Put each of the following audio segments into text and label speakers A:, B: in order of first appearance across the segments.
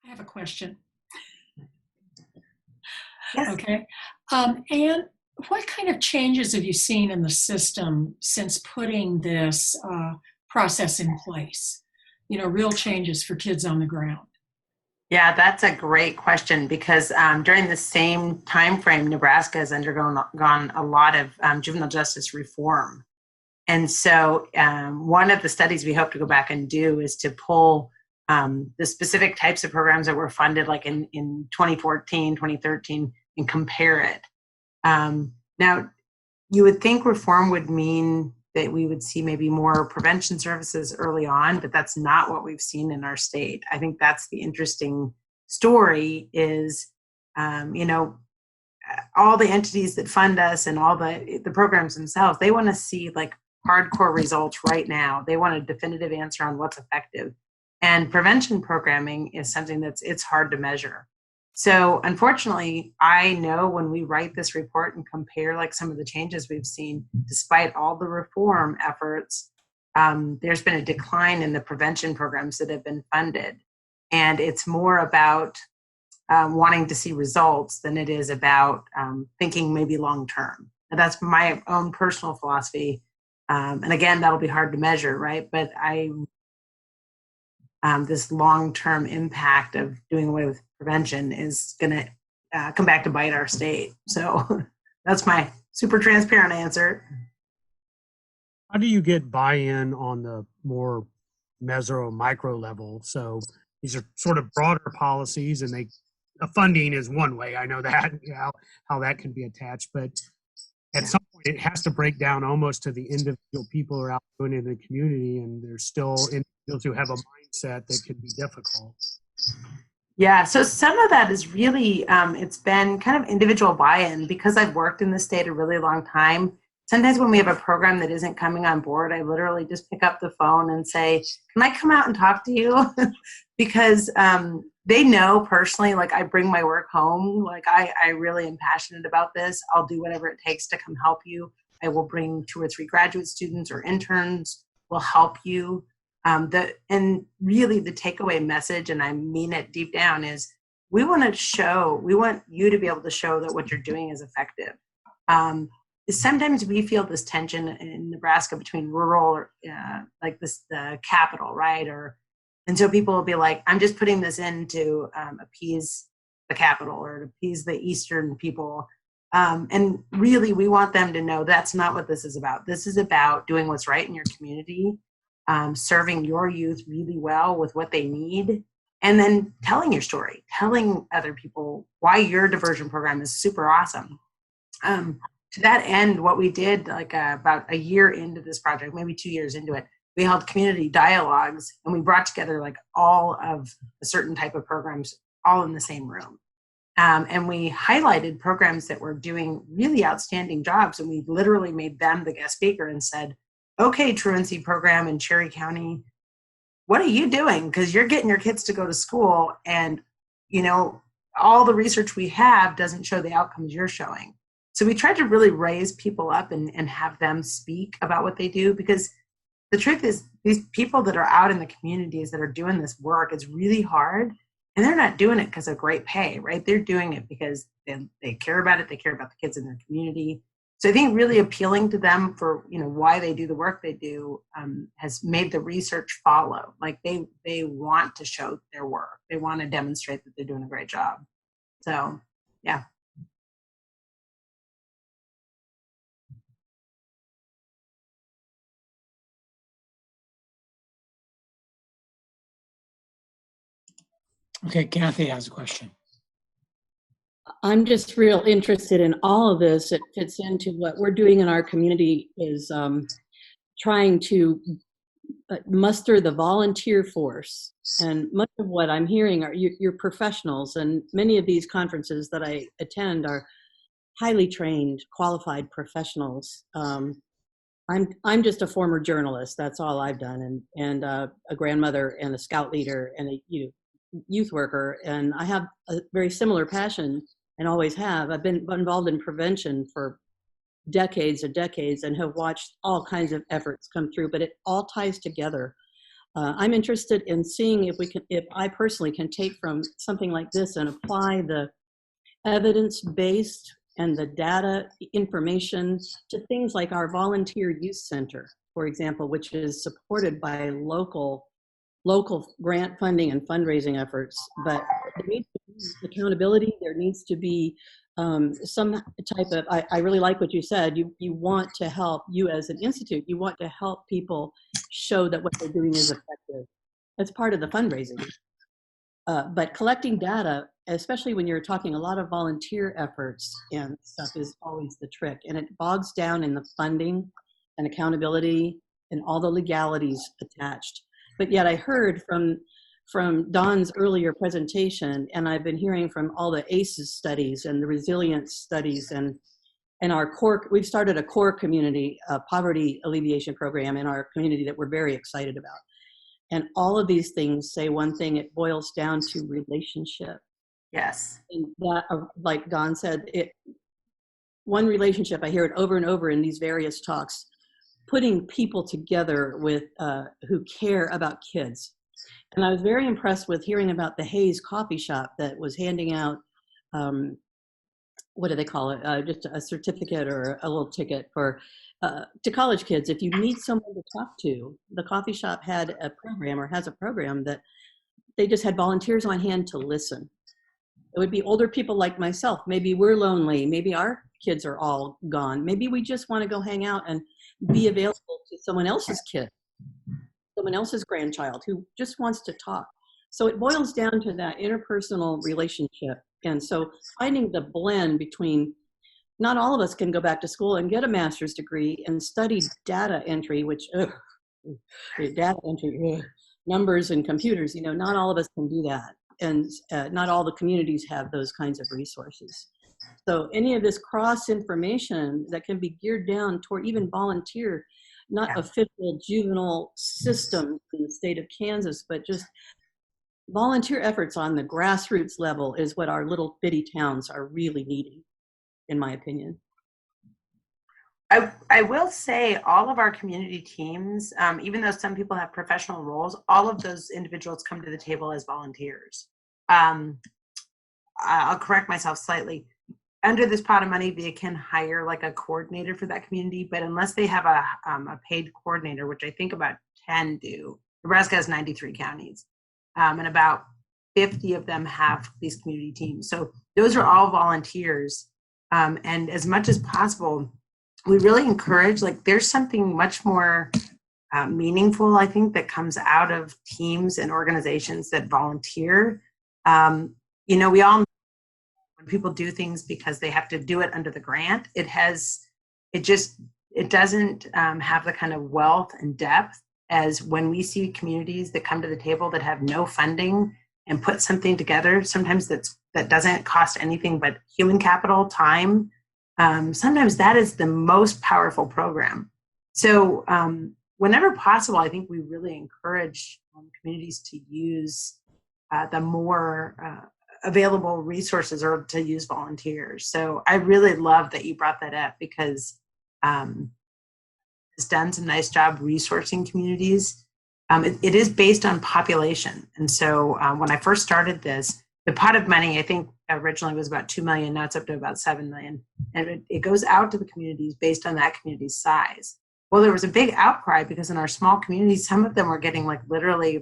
A: I have a question.
B: Yes.
A: Okay. And what kind of changes have you seen in the system since putting this process in place? You know, real changes for kids on the ground.
B: Yeah, that's a great question because during the same time frame, Nebraska has undergone a lot of juvenile justice reform. And so one of the studies we hope to go back and do is to pull the specific types of programs that were funded like in 2014, 2013 and compare it. Now, you would think reform would mean that we would see maybe more prevention services early on, but that's not what we've seen in our state. I think that's the interesting story is, you know, all the entities that fund us and all the programs themselves, they want to see like hardcore results right now. They want a definitive answer on what's effective. And prevention programming is something it's hard to measure. So unfortunately, I know when we write this report and compare like some of the changes we've seen, despite all the reform efforts, there's been a decline in the prevention programs that have been funded. And it's more about wanting to see results than it is about thinking maybe long-term. And that's my own personal philosophy. And again, that'll be hard to measure, right? But this long-term impact of doing away with prevention is going to come back to bite our state. So that's my super transparent answer.
C: How do you get buy-in on the more meso micro level? So these are sort of broader policies, and funding is one way. I know that how that can be attached, but at some point it has to break down almost to the individual people who are out doing it in the community, and there's still individuals who have a mindset that can be difficult.
B: Yeah, so some of that is really, it's been kind of individual buy-in because I've worked in the state a really long time. Sometimes when we have a program that isn't coming on board, I literally just pick up the phone and say, can I come out and talk to you? Because they know personally, like I bring my work home, like I really am passionate about this. I'll do whatever it takes to come help you. I will bring 2 or 3 graduate students or interns, will help you. And really the takeaway message, and I mean it deep down, is we want you to be able to show that what you're doing is effective. Sometimes we feel this tension in Nebraska between rural or like the capital, right? And so people will be like, I'm just putting this in to appease the capital or to appease the Eastern people. And really we want them to know that's not what this is about. This is about doing what's right in your community, serving your youth really well with what they need, and then telling your story, telling other people why your diversion program is super awesome. To that end, what we did like about a year into this project, maybe 2 years into it, we held community dialogues and we brought together like all of a certain type of programs all in the same room. And we highlighted programs that were doing really outstanding jobs, and we literally made them the guest speaker and said, okay, truancy program in Cherry County, what are you doing? Because you're getting your kids to go to school, and you know all the research we have doesn't show the outcomes you're showing. So we tried to really raise people up and have them speak about what they do, because the truth is these people that are out in the communities that are doing this work is really hard, and they're not doing it because of great pay, right? They're doing it because they care about it. They care about the kids in their community. So I think really appealing to them for, you know, why they do the work they do has made the research follow. Like they want to show their work. They want to demonstrate that they're doing a great job. So, yeah.
A: Okay, Kathy has a question.
D: I'm just real interested in all of this. It fits into what we're doing in our community is trying to muster the volunteer force. And much of what I'm hearing are you're professionals, and many of these conferences that I attend are highly trained, qualified professionals. I'm just a former journalist. That's all I've done, and a grandmother and a scout leader and a youth worker. And I have a very similar passion and always have. I've been involved in prevention for decades and decades and have watched all kinds of efforts come through, but it all ties together. I'm interested in seeing if I personally can take from something like this and apply the evidence-based and the data information to things like our volunteer youth center, for example, which is supported by local grant funding and fundraising efforts. But there needs to be accountability. There needs to be some type of, I really like what you said. You want to help, you as an institute, you want to help people show that what they're doing is effective. That's part of the fundraising. But collecting data, especially when you're talking a lot of volunteer efforts and stuff, is always the trick. And it bogs down in the funding and accountability and all the legalities attached. But yet I heard from Don's earlier presentation, and I've been hearing from all the ACEs studies and the resilience studies and our core, we've started a core community poverty alleviation program in our community that we're very excited about. And all of these things say one thing: it boils down to relationship.
B: Yes.
D: And that, like Don said, one relationship, I hear it over and over in these various talks, putting people together with who care about kids. And I was very impressed with hearing about the Hayes coffee shop that was handing out, what do they call it? Just a certificate or a little ticket for to college kids. If you need someone to talk to, the coffee shop had a program, or has a program, that they just had volunteers on hand to listen. It would be older people like myself. Maybe we're lonely. Maybe our kids are all gone. Maybe we just want to go hang out and be available to someone else's kid, someone else's grandchild who just wants to talk. So it boils down to that interpersonal relationship. And so finding the blend between, not all of us can go back to school and get a master's degree and study data entry, which data entry, numbers and computers, not all of us can do that. And not all the communities have those kinds of resources. So any of this cross information that can be geared down toward even volunteer, not official juvenile system in the state of Kansas, but just volunteer efforts on the grassroots level is what our little bitty towns are really needing, in my opinion.
B: I will say all of our community teams, even though some people have professional roles, all of those individuals come to the table as volunteers. I'll correct myself slightly. Under this pot of money, they can hire like a coordinator for that community, but unless they have a paid coordinator, which I think about 10 do, Nebraska has 93 counties, and about 50 of them have these community teams. So those are all volunteers. And as much as possible, we really encourage, like, there's something much more meaningful, I think, that comes out of teams and organizations that volunteer. We all know when people do things because they have to do it under the grant, it doesn't have the kind of wealth and depth as when we see communities that come to the table that have no funding and put something together. Sometimes that doesn't cost anything but human capital, time. Sometimes that is the most powerful program. So whenever possible, I think we really encourage communities to use the more available resources or to use volunteers. So I really love that you brought that up, because it's done some nice job resourcing communities. It is based on population. And so when I first started this, the pot of money, I think originally was about 2 million. Now it's up to about 7 million. And it goes out to the communities based on that community's size. Well, there was a big outcry because in our small communities, some of them were getting literally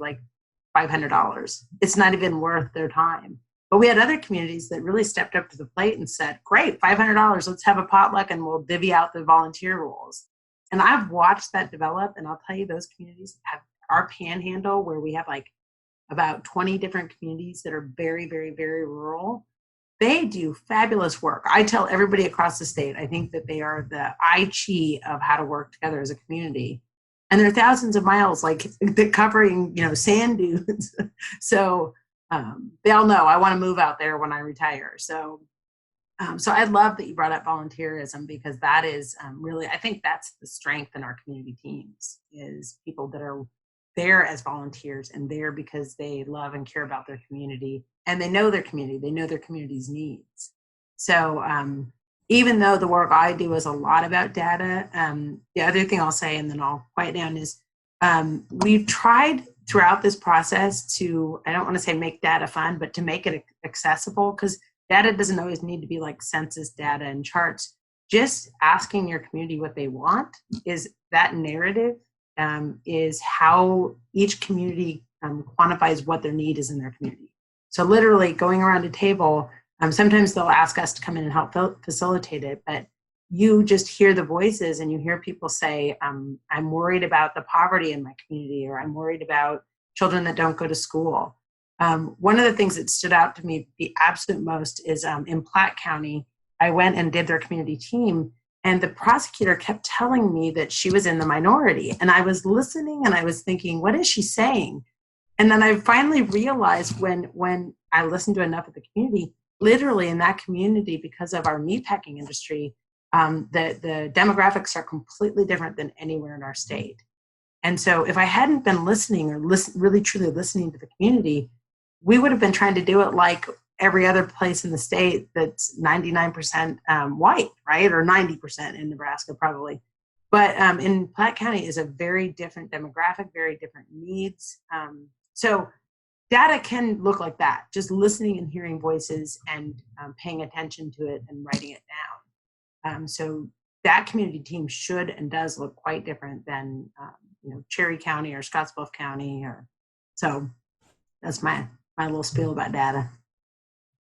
B: $500. It's not even worth their time. But we had other communities that really stepped up to the plate and said, great, $500, let's have a potluck and we'll divvy out the volunteer roles. And I've watched that develop, and I'll tell you, those communities have our panhandle, where we have about 20 different communities that are very, very, very rural. They do fabulous work. I tell everybody across the state, I think that they are the Chi of how to work together as a community. And there are thousands of miles covering, sand dunes. So they all know I want to move out there when I retire. So I love that you brought up volunteerism, because that is really, I think that's the strength in our community teams, is people that are there as volunteers and there because they love and care about their community, and they know their community, they know their community's needs. So even though the work I do is a lot about data, the other thing I'll say, and then I'll quiet down, is we've tried throughout this process to, I don't want to say make data fun, but to make it accessible, because data doesn't always need to be like census data and charts. Just asking your community what they want is that narrative, is how each community quantifies what their need is in their community. So literally going around a table, sometimes they'll ask us to come in and help facilitate it, but you just hear the voices and you hear people say, I'm worried about the poverty in my community, or I'm worried about children that don't go to school. One of the things that stood out to me the absolute most is in Platte County, I went and did their community team, and the prosecutor kept telling me that she was in the minority. And I was listening and I was thinking, what is she saying? And then I finally realized when I listened to enough of the community, literally in that community, because of our meatpacking industry, the demographics are completely different than anywhere in our state. And so if I hadn't been listening or really truly listening to the community, we would have been trying to do it like every other place in the state that's 99% white, right? Or 90% in Nebraska, probably. But in Platte County is a very different demographic, very different needs. So data can look like that, just listening and hearing voices and paying attention to it and writing it down. So that community team should and does look quite different than Cherry County or Scottsbluff County. So that's my little spiel about data.